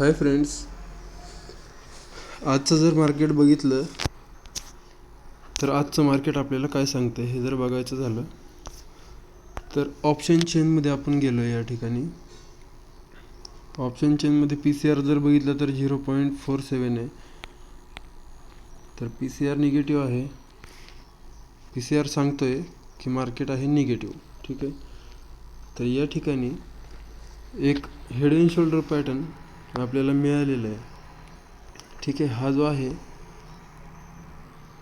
Hi friends, आजचं जर market बघितलं तर आजचं मार्केट आपल्याला काय सांगते हे जर बघायचं झालं तर ऑप्शन चेनमध्ये आपण गेलो. या ठिकाणी ऑप्शन चेनमध्ये PCR जर बघितलं तर 0.47 आहे. तर PCR निगेटिव्ह आहे. PCR सांगतोय की मार्केट आहे निगेटिव्ह. ठीक आहे. तर या ठिकाणी एक हेड अँड शोल्डर पॅटर्न आपल्याला मिळालेला आहे. ठीक आहे. हा जो आहे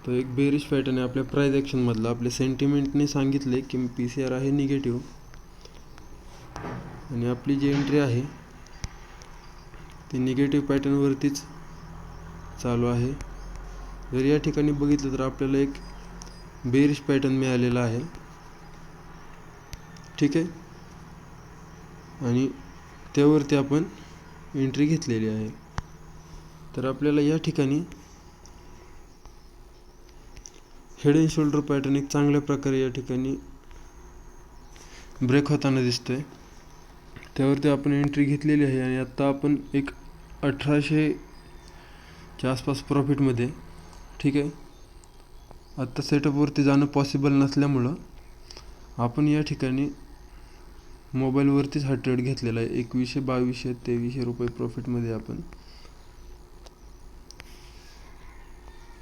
तो एक बेरिश पॅटर्न आहे आपल्या प्राइस ॲक्शन मधला. आपल्या सेंटिमेंटने सांगितले की PCR आहे निगेटिव्ह आणि आपली जी एंट्री आहे ती निगेटिव्ह पॅटर्न वरतीच चालू आहे. जर या ठिकाणी बघितलं तर आपल्याला एक बेरिश पॅटर्न मिळालेला आहे. ठीक आहे. आणि त्यावरती आपण एंट्री घेतलेली आहे. तर आपल्याला या ठिकाणी हेड अँड शोल्डर पॅटर्न एक चांगल्या प्रकारे या ठिकाणी ब्रेक होताना दिसतोय. त्यावरती आपण एंट्री घेतलेली आहे आणि आता आपण एक 1800 च्या आसपास प्रॉफिटमध्ये. ठीक आहे. आत्ता सेटअपवरती जाणं पॉसिबल नसल्यामुळं आपण या ठिकाणी मोबाईलवरतीच हा ट्रेड घेतलेला आहे. 2100, 2200, 2300 रुपये प्रॉफिटमध्ये आपण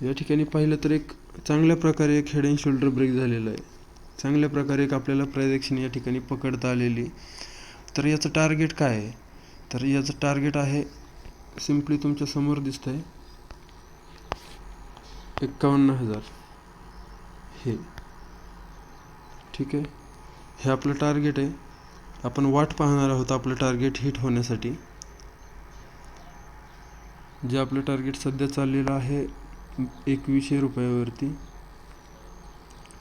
या ठिकाणी पाहिलं तर एक चांगल्या प्रकारे एक हेड अँड शोल्डर ब्रेक झालेला आहे. चांगल्या प्रकारे एक आपल्याला प्राइस ॲक्शन या ठिकाणी पकडता आलेली. तर याचं टार्गेट काय आहे? तर याचं टार्गेट आहे सिम्पली तुमच्या समोर दिसतंय 51,000 हे. ठीक आहे. हे आपलं टार्गेट आहे. आपण वाट पाहणार आहोत आपलं टार्गेट हिट होण्यासाठी. जे आपलं टार्गेट सध्या चाललेलं आहे 2100 रुपयावरती.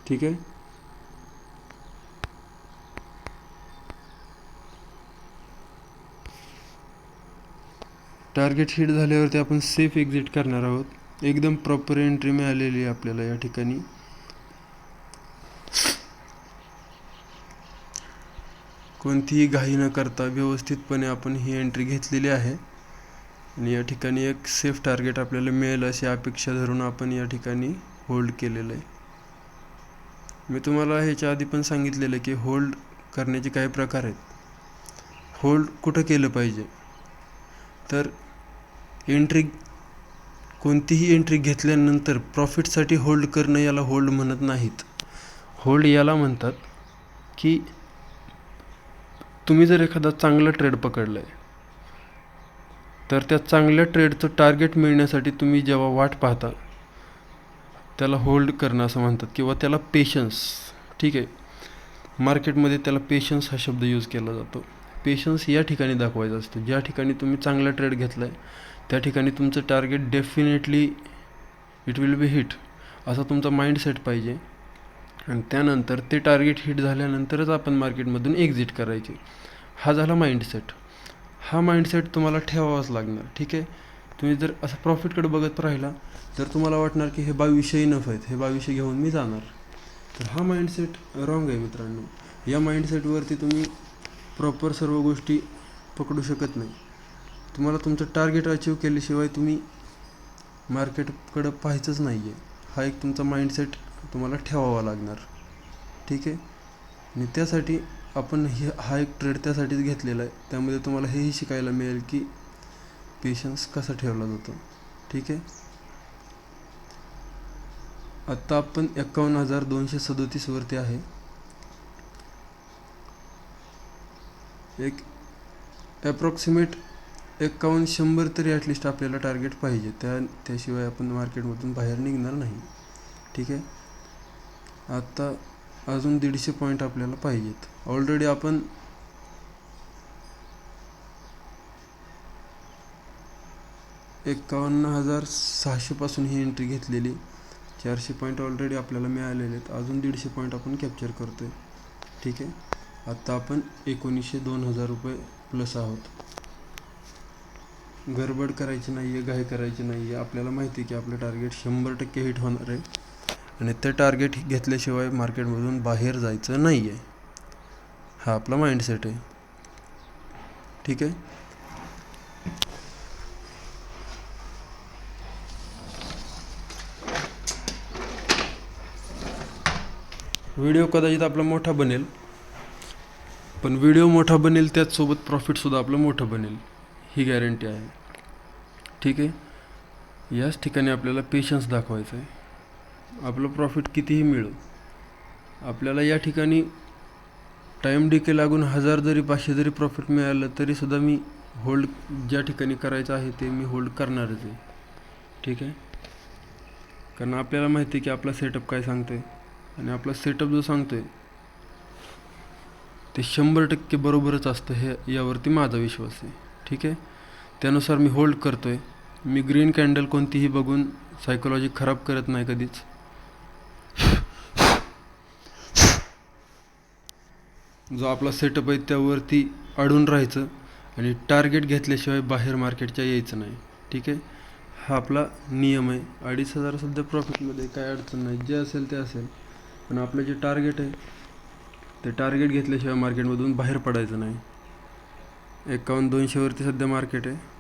ठीक आहे. टार्गेट हिट झाल्यावरती आपण सेफ एक्झिट करणार आहोत. एकदम प्रॉपर एंट्री मिळालेली आहे आपल्याला या ठिकाणी. कोणतीही घाई न करता व्यवस्थितपणे आपण ही एंट्री घेतलेली आहे आणि या ठिकाणी एक सेफ टार्गेट आपल्याला मिळेल अशी अपेक्षा धरून आपण या ठिकाणी होल्ड केलेलं आहे. मी तुम्हाला ह्याच्या आधी पण सांगितलेलं की होल्ड करण्याचे काही प्रकार आहेत. होल्ड कुठं केलं पाहिजे तर एंट्री कोणतीही एंट्री घेतल्यानंतर प्रॉफिटसाठी होल्ड करणं याला होल्ड म्हणत नाहीत. होल्ड याला म्हणतात की तुम्ही जर एखादा चांगला ट्रेड पकडलाय तर त्या चांगल्या ट्रेडचं टार्गेट मिळण्यासाठी तुम्ही जेव्हा वाट पाहता त्याला होल्ड करणं असं म्हणतात किंवा त्याला पेशन्स. ठीक आहे. मार्केटमध्ये त्याला पेशन्स हा शब्द यूज केला जातो. पेशन्स या ठिकाणी दाखवायचं असतं. ज्या ठिकाणी तुम्ही चांगला ट्रेड घेतलाय त्या ठिकाणी तुमचं target definitely it will be hit असा तुमचा माइंडसेट पाहिजे आणि त्यानंतर ते टार्गेट हिट झाल्यानंतरच आपण मार्केटमधून एक्झिट करायचे. हा झाला माइंडसेट. हा माइंडसेट तुम्हाला ठेवावाच लागणार. ठीक आहे. तुम्ही जर असं प्रॉफिटकडे बघत राहिला तर तुम्हाला वाटणार की हे 2200 इनफ आहेत, हे 2200 घेऊन मी जाणार. तर हा माइंडसेट रॉंग आहे मित्रांनो. या माइंडसेटवरती तुम्ही प्रॉपर सर्व गोष्टी पकडू शकत नाही. तुम्हाला तुमचं टार्गेट अचीव केल्याशिवाय तुम्ही मार्केटकडं पाहायचंच नाही आहे. हा एक तुमचा माइंडसेट तुम्हाला ठेवावा लागणार. ठीक आहे. आणि त्यासाठी आपण हा एक ट्रेड त्यासाठीच घेतलेला आहे. त्यामध्ये तुम्हाला हेही शिकायला मिळेल की पेशन्स कसा ठेवला जातो. ठीक आहे. आत्ता आपण 51,237 वरती आहे. एक ॲप्रॉक्सिमेट 5100 तरी ॲटलिस्ट आपल्याला टार्गेट पाहिजे. त्याशिवाय आपण मार्केटमधून बाहेर निघणार नाही. ठीक आहे. आत्ता अजून 150 पॉईंट आपल्याला पाहिजेत. ऑलरेडी आपण 51,600 पासून ही एंट्री घेतलेली. 400 पॉईंट ऑलरेडी आपल्याला मिळालेले आहेत. अजून 150 पॉईंट आपण कॅप्चर करतोय. ठीक आहे. आत्ता आपण 1900-2000 रुपये प्लस आहोत. गडबड करायची नाही आहे, घाई करायची नाही आहे. आपल्याला माहिती आहे की आपलं टार्गेट 100% हिट होणार आहे आणि ते टार्गेट घेतल्याशिवाय मार्केटमधून बाहेर जायचं नाही आहे. हा आपला माइंडसेट आहे. ठीक आहे. व्हिडिओ कदाचित आपला मोठा बनेल, पण व्हिडिओ मोठा बनेल त्याचसोबत प्रॉफिटसुद्धा आपलं मोठं बनेल, ही गॅरंटी आहे. ठीक आहे. याच ठिकाणी आपल्याला पेशन्स दाखवायचं आहे. आपलं प्रॉफिट कितीही मिळो, आपल्याला या ठिकाणी टाईम डिके लागून 1000 जरी 500 जरी प्रॉफिट मिळालं तरीसुद्धा मी होल्ड ज्या ठिकाणी करायचं आहे ते मी होल्ड करणारच आहे. ठीक आहे. कारण आपल्याला माहिती आहे की आपला सेटअप काय सांगतो आहे, आणि आपला सेटअप जो सांगतो आहे ते 100% बरोबरच असतं, हे यावरती माझा विश्वास आहे. ठीक आहे. त्यानुसार मी होल्ड करतो आहे. मी ग्रीन कॅन्डल कोणतीही बघून सायकोलॉजी खराब करत नाही कधीच. जो आपला सेटअप आहे त्यावरती अडून राहायचं आणि टार्गेट घेतल्याशिवाय बाहेर मार्केटच्या यायचं नाही. ठीक आहे. हा आपला नियम आहे. 2500 सध्या प्रॉफिटमध्ये काय अडचण नाही, जे असेल ते असेल, पण आपलं जे टार्गेट आहे ते टार्गेट घेतल्याशिवाय मार्केटमधून बाहेर पडायचं नाही. 51,200 सध्या मार्केट आहे.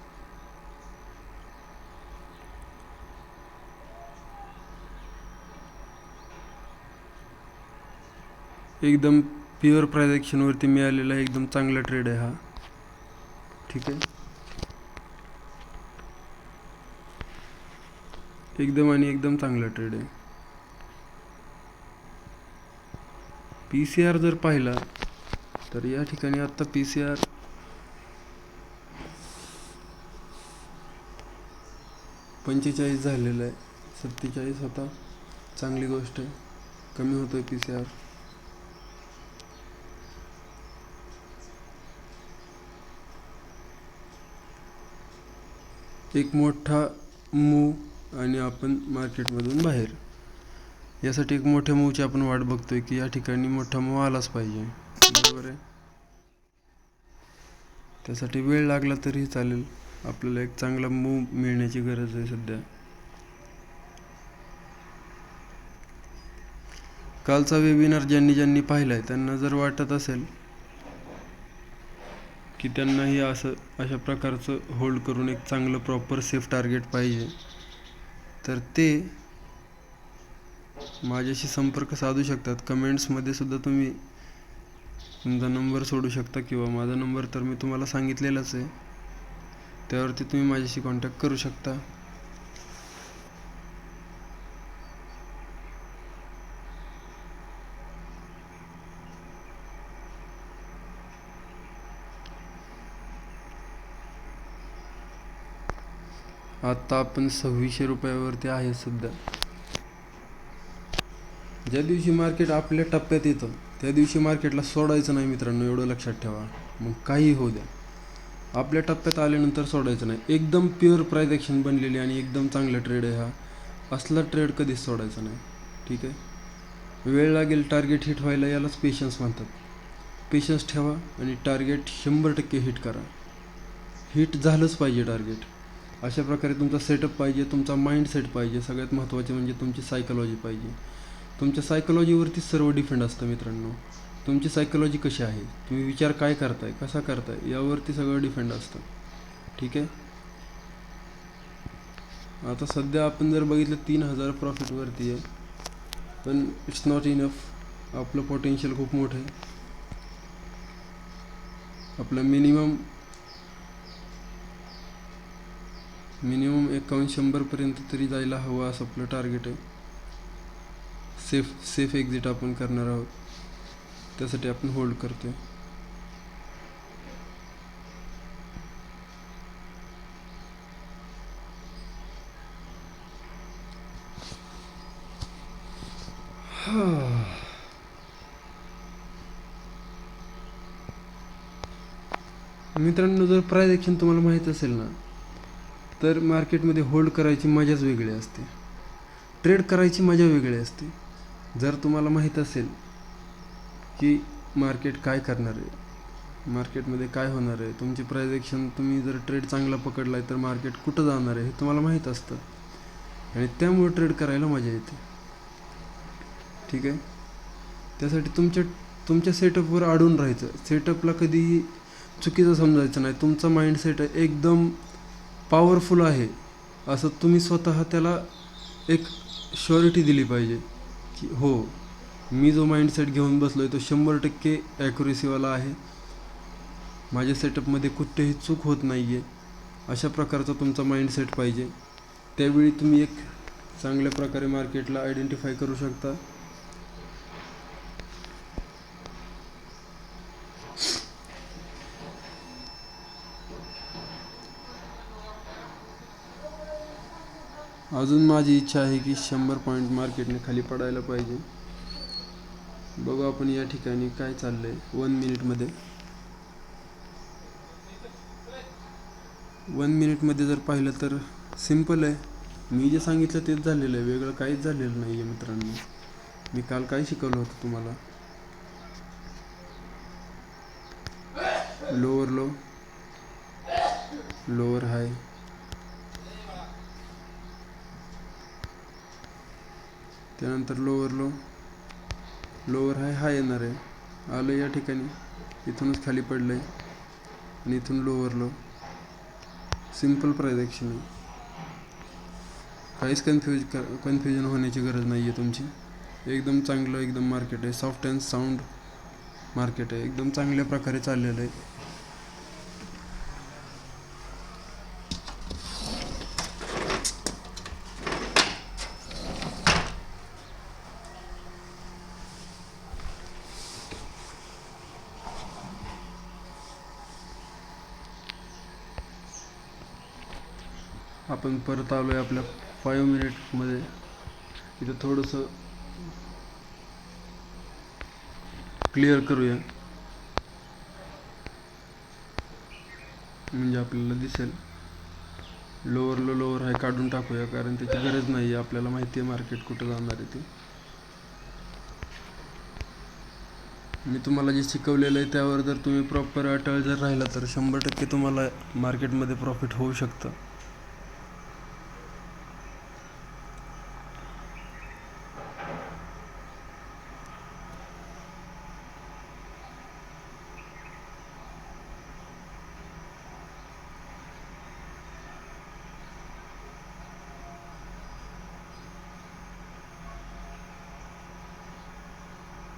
एकदम प्युअर प्राइस ॲक्शनवरती मिळालेला एकदम चांगला ट्रेड आहे हा. ठीक आहे. एकदम चांगला ट्रेड आहे. PCR जर पाहिला तर या ठिकाणी आत्ता PCR 45 झालेला आहे. 47 होता, चांगली गोष्ट आहे. कमी होतोय PCR. एक मोठा मूव आणि आपण मार्केटमधून बाहेर. यासाठी एक मोठ्या मूवची आपण वाट बघतोय की या ठिकाणी मोठा मूव आलाच पाहिजे. बरोबर आहे. त्यासाठी वेळ लागला तरीही चालेल, आपल्याला एक चांगला मूव मिळण्याची गरज आहे सध्या. कालचा वेबिनार ज्यांनी पाहिलाय त्यांना जर वाटत असेल की त्यांनाही अशा प्रकारचं होल्ड करून एक चांगलं प्रॉपर सेफ टार्गेट पाहिजे, तर ते माझ्याशी संपर्क साधू शकतात. कमेंट्समध्ये सुद्धा तुम्ही तुमचा नंबर सोडू शकता, किंवा माझा नंबर तर मी तुम्हाला सांगितलेलाच आहे, त्यावरती तुम्ही माझ्याशी कॉन्टॅक्ट करू शकता. आता आपण 2600 रुपयावरती आहे सध्या. ज्या दिवशी मार्केट आपल्या टप्प्यात येतं त्या दिवशी मार्केटला सोडायचं नाही मित्रांनो, एवढं लक्षात ठेवा. मग काही होऊ द्या, आपल्या टप्प्यात आल्यानंतर सोडायचं नाही. एकदम प्युअर प्राइस ॲक्शन बनलेली आणि एकदम चांगला ट्रेड आहे हा. असला ट्रेड कधीच सोडायचा नाही. ठीक आहे. वेळ लागेल टार्गेट हिट व्हायला, यालाच पेशन्स म्हणतात. पेशन्स ठेवा आणि टार्गेट 100% हिट करा. हिट झालंच पाहिजे टार्गेट. अशा प्रकारे तुमचा सेटअप पाहिजे, तुमचा माइंडसेट पाहिजे. सगळ्यात महत्त्वाचे म्हणजे तुमची सायकोलॉजी पाहिजे. तुमच्या सायकोलॉजीवरती सर्व डिपेंड असतं मित्रांनो. तुमची सायकोलॉजी कशी आहे, तुम्ही विचार काय करताय, कसा करताय, यावरती सगळं डिपेंड असतं. ठीक आहे. आता सध्या आपण जर बघितलं 3000 प्रॉफिटवरती आहे, पण इट्स नॉट इनफ. आपलं पोटेन्शियल खूप मोठं आहे. आपलं मिनिमम 5100 पर्यंत तरी जायला हवं असं आपलं टार्गेट आहे. सेफ एक्झिट आपण करणार आहोत, त्यासाठी आपण होल्ड करतोय. मित्रांनो, जर प्राइस ॲक्शन तुम्हाला माहीत असेल ना, तर मार्केटमध्ये होल्ड करायची मजाच वेगळी असते, ट्रेड करायची मजा वेगळी असते. जर तुम्हाला माहीत असेल की मार्केट काय करणार आहे, मार्केटमध्ये काय होणार आहे, तुमची प्राइस ॲक्शन, तुम्ही जर ट्रेड चांगला पकडला आहे तर मार्केट कुठं जाणार आहे हे तुम्हाला माहीत असतं, आणि त्यामुळे ट्रेड करायला मजा येते. ठीक आहे. त्यासाठी तुमच्या सेटअपवर अडून राहायचं. सेटअपला कधीही चुकीचं समजायचं नाही. तुमचा माइंडसेट एकदम पॉवरफुल आहे असं तुम्ही स्वतः त्याला एक श्युरिटी दिली पाहिजे की हो, मी जो माइंडसेट घेऊन बसलो आहे तो 100% ॲक्युरेसीवाला आहे. माझ्या सेटअपमध्ये कुठेही चूक होत नाही आहे, अशा प्रकारचा तुमचा माइंडसेट पाहिजे. त्यावेळी तुम्ही एक चांगल्या प्रकारे मार्केटला आयडेंटिफाय करू शकता. अजून माझी इच्छा आहे की 100 पॉईंट मार्केटने खाली पडायला पाहिजे. बघू आपण या ठिकाणी काय चाललंय 1 मिनिटमध्ये. 1 मिनिटमध्ये जर पाहिलं तर सिम्पल आहे. मी जे सांगितलं तेच झालेलं आहे, वेगळं काहीच झालेलं नाही आहे मित्रांनो. मी काल काय शिकवलं होतं तुम्हाला, लोअर लो, लोअर हाय, त्यानंतर लोअर लो, लोअर हाय, हाय येणार आहे. आलं या ठिकाणी, इथूनच खाली पडलं आहे आणि इथून lower low. Simple price action आहे. काहीच कन्फ्युजन होण्याची गरज नाही आहे तुमची. एकदम चांगलं एकदम मार्केट आहे. सॉफ्ट अँड साऊंड मार्केट आहे. एकदम चांगल्या प्रकारे चाललेलं आहे. आपण परत आलो आहे आपल्या 5 मिनिटमध्ये. इथं थोडंसं क्लिअर करूया म्हणजे आपल्याला दिसेल. लोअर लो, लोअर हाय काढून टाकूया, कारण त्याची गरज नाही आहे. आपल्याला माहिती आहे मार्केट कुठं जाणार आहे ते. मी तुम्हाला जे शिकवलेलं आहे त्यावर जर तुम्ही प्रॉपर अटळ जर राहिला तर 100% तुम्हाला मार्केटमध्ये प्रॉफिट होऊ शकतं.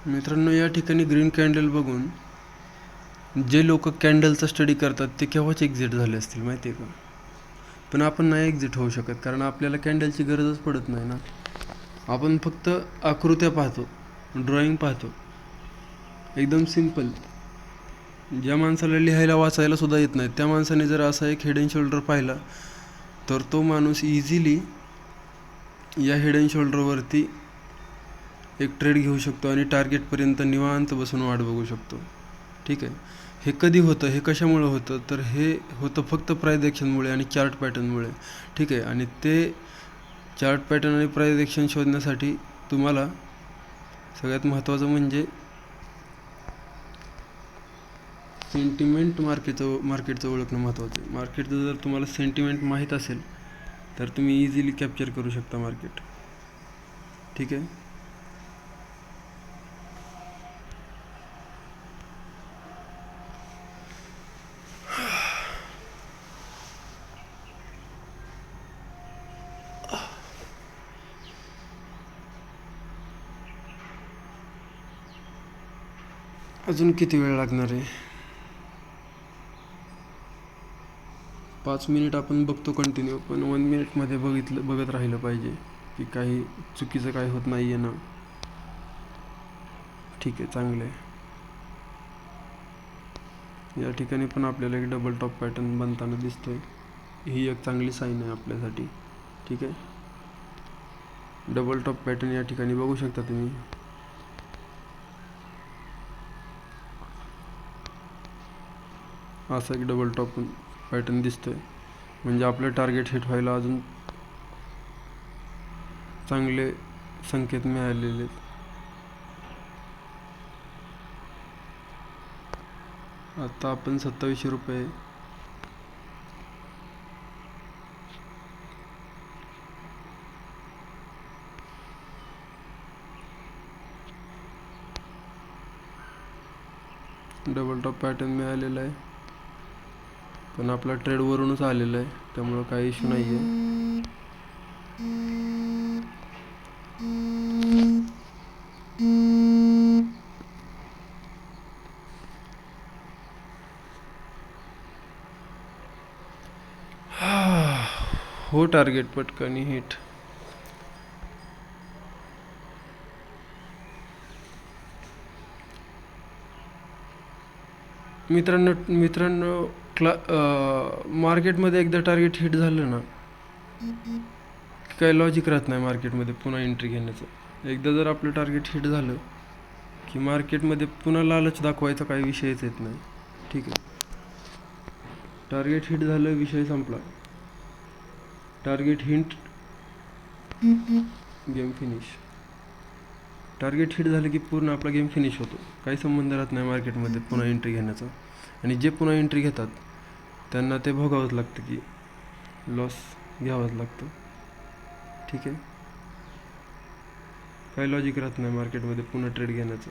मित्रांनो, या ठिकाणी ग्रीन कॅन्डल बघून जे लोक कॅन्डलचा स्टडी करतात ते केव्हाच एक्झिट झाले असतील माहिती आहे का. पण आपण नाही एक्झिट होऊ शकत, कारण आपल्याला कॅन्डलची गरजच पडत नाही ना. आपण फक्त आकृत्या पाहतो, ड्रॉइंग पाहतो. एकदम सिम्पल. ज्या माणसाला लिहायला वाचायला सुद्धा येत नाही त्या माणसाने जर असा एक हेड अँड शोल्डर पाहिला तर तो माणूस इझिली या हेड अँड शोल्डरवरती एक ट्रेड घेऊ शकतो आणि टार्गेटपर्यंत निवांत बसून वाट बघू शकतो. ठीक आहे. हे कधी होतं, हे कशामुळे होतं, तर हे होतं फक्त प्राइस ॲक्शनमुळे आणि चार्ट पॅटर्नमुळे. ठीक आहे. आणि ते चार्ट पॅटर्न आणि प्राइस ॲक्शन शोधण्यासाठी तुम्हाला सगळ्यात महत्त्वाचं म्हणजे सेंटिमेंट मार्केटचं ओळखणं महत्त्वाचं आहे. मार्केटचं जर तुम्हाला सेंटिमेंट माहीत असेल तर तुम्ही इझिली कॅप्चर करू शकता मार्केट. ठीक आहे. अजून किती वेळ लागणार आहे? 5 मिनिट आपण बघतो कंटिन्यू, पण 1 मिनिटमध्ये बघत राहिलं पाहिजे की काही चुकीचं काय होत नाही आहे ना. ठीक आहे, चांगलं आहे. या ठिकाणी पण आपल्याला एक डबल टॉप पॅटर्न बनताना दिसतोय. ही एक चांगली साईन आहे आपल्यासाठी. ठीक आहे. डबल टॉप पॅटर्न या ठिकाणी बघू शकता तुम्ही. असा एक डबल टॉप पॅटर्न दिसतोय, म्हणजे आपलं टार्गेट हिट व्हायला अजून चांगले संकेत मिळालेले. आता आपण 2700 रुपये डबल टॉप पॅटर्न मिळालेला आहे, पण आपला ट्रेड वरूनच आलेला आहे त्यामुळं काही इश्यू नाही आहे. हो टार्गेट पटकन हिट. मित्रांनो मार्केटमध्ये एकदा टार्गेट हिट झालं ना, काही लॉजिक राहत नाही मार्केटमध्ये पुन्हा एंट्री घेण्याचं. एकदा जर आपलं टार्गेट हिट झालं की मार्केटमध्ये पुन्हा लालच दाखवायचा काही विषयच येत नाही. ठीक आहे, टार्गेट हिट झालं, विषय संपला. Target hit, game finish. Target hit झालं की पूर्ण आपला गेम फिनिश होतो. काही संबंध राहत नाही मार्केटमध्ये पुन्हा एंट्री घेण्याचा. आणि जे पुन्हा एंट्री घेतात त्यांना ते भोगावंच लागतं की लॉस घ्यावंच लागतं. ठीक आहे, काही लॉजिक राहत नाही मार्केटमध्ये पुन्हा ट्रेड घेण्याचं.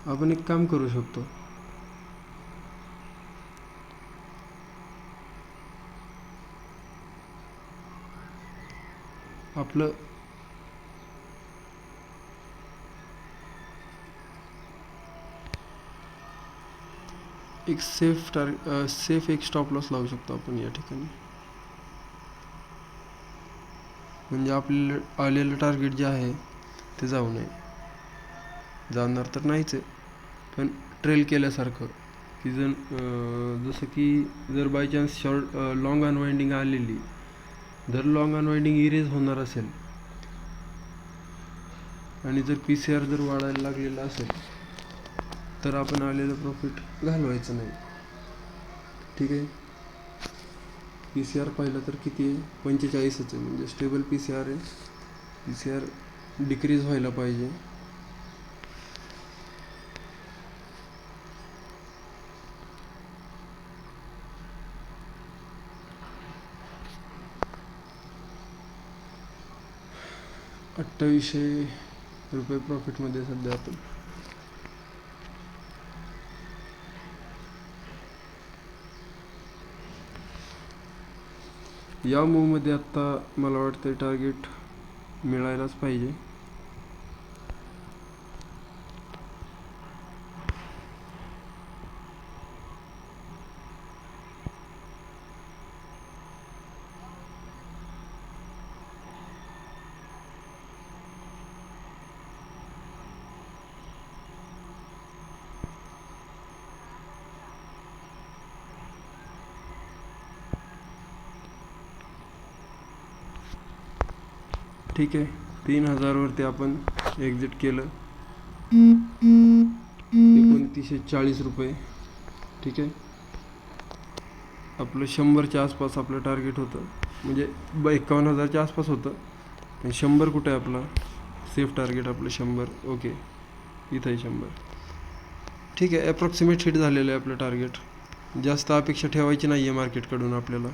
आपण एक काम करू शकतो, आपलं एक सेफ एक स्टॉप लॉस लावू शकतो आपण या ठिकाणी. म्हणजे आपल्याला आलेलं टार्गेट जे आहे ते जाऊ नये. जाणार तर नाहीच आहे, पण ट्रेल केल्यासारखं की जसं की जर बाय चान्स लॉंग अनवाइंडिंग आलेली, जर लॉंग अनवाइंडिंग इरेज होणार असेल आणि जर PCR जर वाढायला लागलेला असेल तर आपण आलेलं प्रॉफिट घालवायचं नाही. ठीक आहे, PCR पाहिलं तर किती आहे, 45च आहे. म्हणजे स्टेबल PCR आहे. PCR डिक्रीज व्हायला पाहिजे. ₹28 प्रॉफिटमध्ये सध्या आपण. या मूवमध्ये आत्ता मला वाटतं टार्गेट मिळायलाच पाहिजे. ठीक आहे, 3000वरती आपण एक्झिट केलं. ₹2940. ठीक आहे, आपलं 100च्या आसपास आपलं टार्गेट होतं. म्हणजे 51,000च्या आसपास होतं. पण 100 कुठं आहे आपला सेफ टार्गेट? आपलं 100. ओके, इथं आहे 100. ठीक आहे, ॲप्रॉक्सिमेट हिट झालेलं आहे आपलं टार्गेट. जास्त अपेक्षा ठेवायची नाही आहे मार्केटकडून आपल्याला.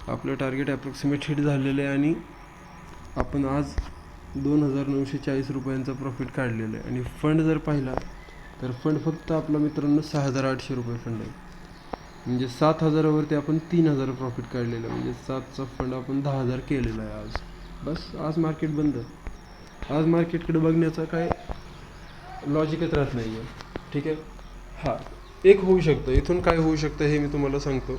आपलं टार्गेट ॲप्रॉक्सिमेट हिट झालेलं आहे आणि आपण आज ₹2,940 प्रॉफिट काढलेलं आहे. आणि फंड जर पाहिला तर फंड फक्त आपला मित्रांनो ₹6,800 फंड आहे. म्हणजे 7,000वरती आपण 3,000 प्रॉफिट काढलेलं आहे. म्हणजे 7चा फंड आपण 10,000 केलेला आहे आज. बस, आज मार्केट बंद. आज मार्केटकडे बघण्याचा काय लॉजिकच राहत नाही आहे. ठीक आहे, हां, एक होऊ शकतं. इथून काय होऊ शकतं हे मी तुम्हाला सांगतो.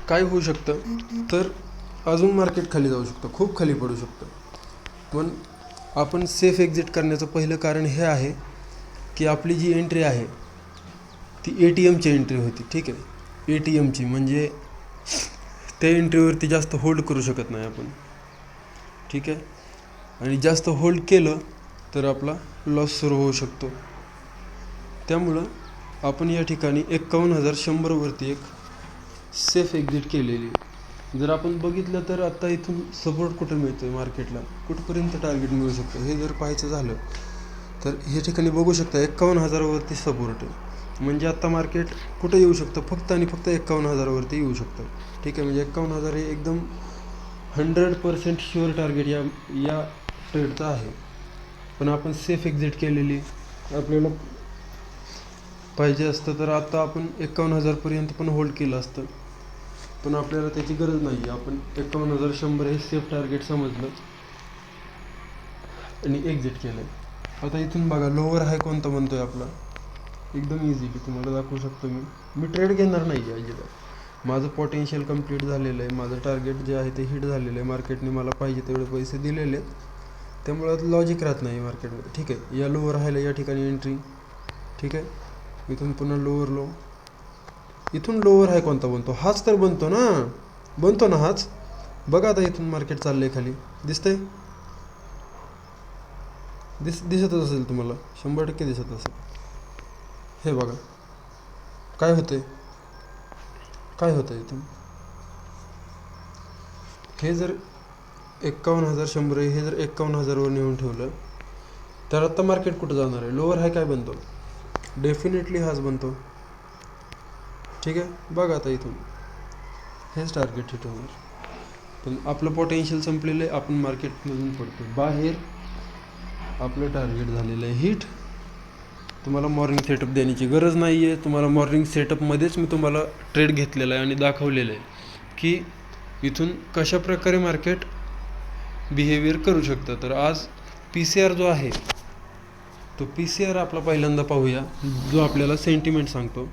काय होऊ शकतं तर अजून मार्केट खाली जाऊ शकतं, खूप खाली पडू शकतं. पण आपण सेफ एक्झिट करण्याचं पहिलं कारण हे आहे की आपली जी एंट्री आहे ती ATMची एंट्री होती. ठीक आहे, ATMची म्हणजे त्या एंट्रीवरती जास्त होल्ड करू शकत नाही आपण. ठीक आहे, आणि जास्त होल्ड केलं तर आपला लॉस सुरू होऊ शकतो. त्यामुळं आपण या ठिकाणी 51,100वरती एक सेफ एक्झिट केलेली. जर आपण बघितलं तर आता इथून सपोर्ट कुठं मिळतो आहे मार्केटला, कुठपर्यंत टार्गेट मिळू शकतो हे जर पाहायचं झालं तर हे ठिकाणी बघू शकता 51,000वरती सपोर्ट आहे. म्हणजे आता मार्केट कुठं येऊ शकतं? फक्त आणि फक्त 51,000वरती येऊ शकतं. ठीक आहे, म्हणजे 51,000 हे एकदम 100% शुअर टार्गेट या ट्रेडचं आहे. पण आपण सेफ एक्झिट केलेली. आपल्याला पाहिजे असतं तर आता आपण 51,000पर्यंत पण होल्ड केलं असतं, पण आपल्याला त्याची गरज नाही आहे. आपण 51,100 हे सेफ टार्गेट समजलं आणि एक्झिट केलं आहे. आता इथून बघा लोअर हाय कोणता बनतो आहे आपला, एकदम इझिली तुम्हाला दाखवू शकतो. मी ट्रेड घेणार नाही आहे अजिबात. माझं पोटेन्शियल कंप्लीट झालेलं आहे, माझं टार्गेट जे आहे ते हिट झालेलं आहे, मार्केटने मला पाहिजे तेवढे पैसे दिलेले आहेत, त्यामुळं लॉजिक राहत नाही मार्केटमध्ये. ठीक आहे, या लोअर हायला या ठिकाणी एंट्री. ठीक आहे, इथून पुन्हा लोअर लो. इथून लोअर हाय कोणता बनतो, हाच तर बनतो ना हाच. बघा आता इथून मार्केट चाललं आहे खाली, दिसतंय, दिसतच असेल तुम्हाला, 100% दिसत असेल. हे बघा काय होतंय इथून. हे जर 51,100 आहे, हे जर 51,000वर नेऊन ठेवलं तर आता मार्केट कुठं जाणार आहे. लोअर हाय काय बनतो, डेफिनेटली हाच बनतो. ठीक आहे, बघा आता इथून हेच टार्गेट हिट होणार. पण आपलं पोटेन्शियल संपलेलं आहे, आपण मार्केटमधून पडतो बाहेर, आपलं टार्गेट झालेलं आहे हिट. तुम्हाला मॉर्निंग सेटअप देण्याची गरज नाही आहे. तुम्हाला मॉर्निंग सेटअपमध्येच मी तुम्हाला ट्रेड घेतलेला आहे आणि दाखवलेलं आहे की इथून कशा प्रकारे मार्केट बिहेवियर करू शकतं. तर आज PCR जो आहे तो PCR आपला पहिल्यांदा पाहूया, जो आपल्याला सेंटिमेंट सांगतो.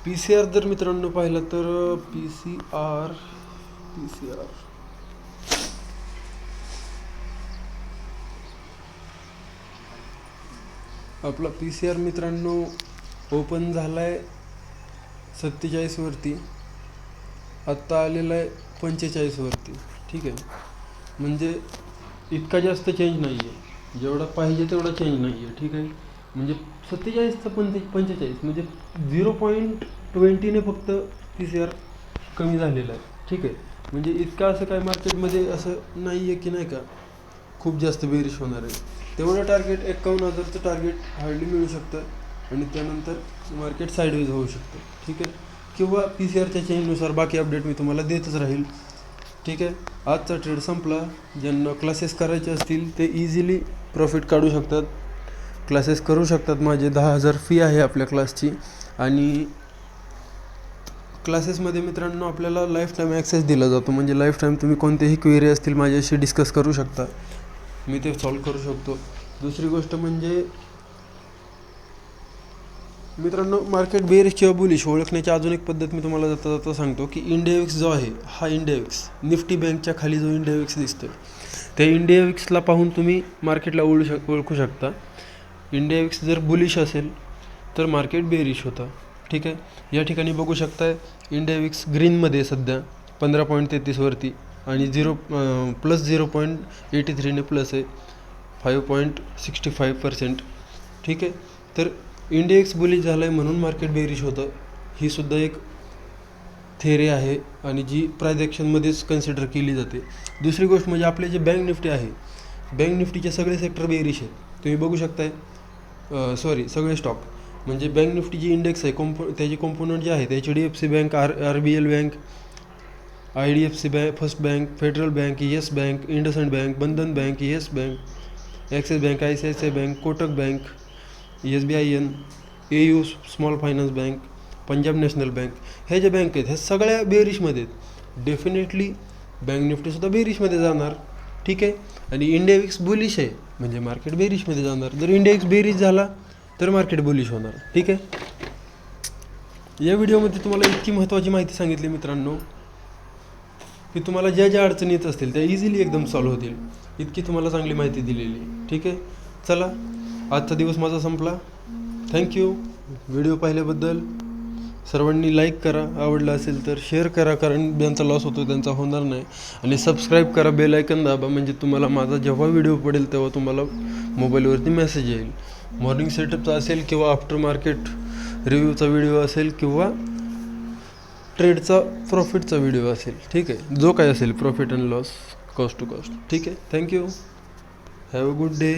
PCR जर मित्रांनो पाहिलं तर PCR आपला PCR मित्रांनो ओपन झाला आहे 47वरती, आत्ता आलेला आहे 45वरती. ठीक आहे, म्हणजे इतका जास्त चेंज नाही आहे, जेवढा पाहिजे तेवढा चेंज नाही आहे. ठीक आहे, म्हणजे 47चा 45 म्हणजे 0.20ने फक्त PCR कमी झालेला आहे. ठीक आहे, म्हणजे इतका असं काय मार्केटमध्ये असं नाही आहे की नाही का खूप जास्त बेरिश होणार आहे. तेवढं टार्गेट 51,000चं टार्गेट हार्डली मिळू शकतं आणि त्यानंतर मार्केट साईडवेज होऊ शकतं. ठीक आहे, किंवा PCRच्या चेंजनुसार बाकी अपडेट मी तुम्हाला देतच राहील. ठीक आहे, आजचा ट्रेड संपला. ज्यांना क्लासेस करायचे असतील ते इझिली प्रॉफिट काढू शकतात, क्लासेस करू शकतात. माझे 10,000 फी आहे आपल्या क्लासची आणि क्लासेसमध्ये मित्रांनो आपल्याला लाईफ टाईम ॲक्सेस दिला जातो. म्हणजे लाईफ टाईम तुम्ही कोणतेही क्वेरी असतील माझ्याशी डिस्कस करू शकता, मी ते सॉल्व करू शकतो. दुसरी गोष्ट म्हणजे मित्रांनो मार्केट बेरिश किंवा बुलिश ओळखण्याची अजून एक पद्धत मी तुम्हाला जाता सांगतो की इंडिया विक्स जो आहे हा इंडिया विक्स निफ्टी बँकच्या खाली जो इंडिया विक्स दिसतोय त्या इंडिया विक्सला पाहून तुम्ही मार्केटला ओळखू शकता. इंडिया विक्स जर बुलिश असेल तर मार्केट बेरिश होतं. ठीक आहे, या ठिकाणी बघू शकताय इंडिया विक्स ग्रीनमध्ये सध्या 15.33वरती आणि प्लस 0.83ने प्लस आहे 5.65%. ठीक आहे, तर इंडिया विक्स बुलिश झाला आहे म्हणून मार्केट बेरिश होतं, ही सुद्धा एक थेअरी आहे आणि जी प्राइस ॲक्शनमध्येच कन्सिडर केली जाते. दुसरी गोष्ट म्हणजे आपले जे बँक निफ्टी आहे, बँक निफ्टीचे सगळे सेक्टर बेरिश आहेत, तुम्ही बघू शकताय. सगळे स्टॉक म्हणजे बँक निफ्टी जी इंडेक्स आहे त्याचे कॉम्पोनंट जे आहेत HDFC bank, RBL bank, IDFC bank, First bank, Federal bank, Yes bank, IndusInd bank, Bandhan bank, Yes bank, Axis bank, ICICI bank, Kotak bank, SBIN, AU small finance bank, Punjab national bank, हे जे bank आहेत ह्या सगळ्या बेरिशमध्ये आहेत. डेफिनेटली बँक निफ्टीसुद्धा बेरिशमध्ये जाणार. ठीक आहे, आणि इंडिया विक्स बुलिश आहे म्हणजे मार्केट बेरिशमध्ये जाणार. जर इंडिया विक्स बेरिश झाला तर मार्केट बुलिश होणार. ठीक आहे, या व्हिडिओमध्ये तुम्हाला इतकी महत्त्वाची माहिती सांगितली मित्रांनो की तुम्हाला ज्या अडचणी येत असतील त्या इझिली एकदम सॉल्व्ह होतील, इतकी तुम्हाला चांगली माहिती दिलेली. ठीक आहे, चला आजचा दिवस माझा संपला. थँक्यू व्हिडिओ पाहिल्याबद्दल. सर्वांनी लाईक करा, आवडला असेल तर शेअर करा, कारण ज्यांचा लॉस होतो त्यांचा होणार नाही. आणि सबस्क्राईब करा, बेल आयकन दाबा, म्हणजे तुम्हाला माझा जेव्हा व्हिडिओ पडेल तेव्हा तुम्हाला मोबाईलवरती मेसेज येईल. मॉर्निंग सेटअपचा असेल किंवा आफ्टर मार्केट रिव्ह्यूचा व्हिडिओ असेल किंवा ट्रेडचा प्रॉफिटचा व्हिडिओ असेल. ठीक आहे, जो काय असेल profit and loss, cost to cost. ठीक आहे, thank you, have a good day.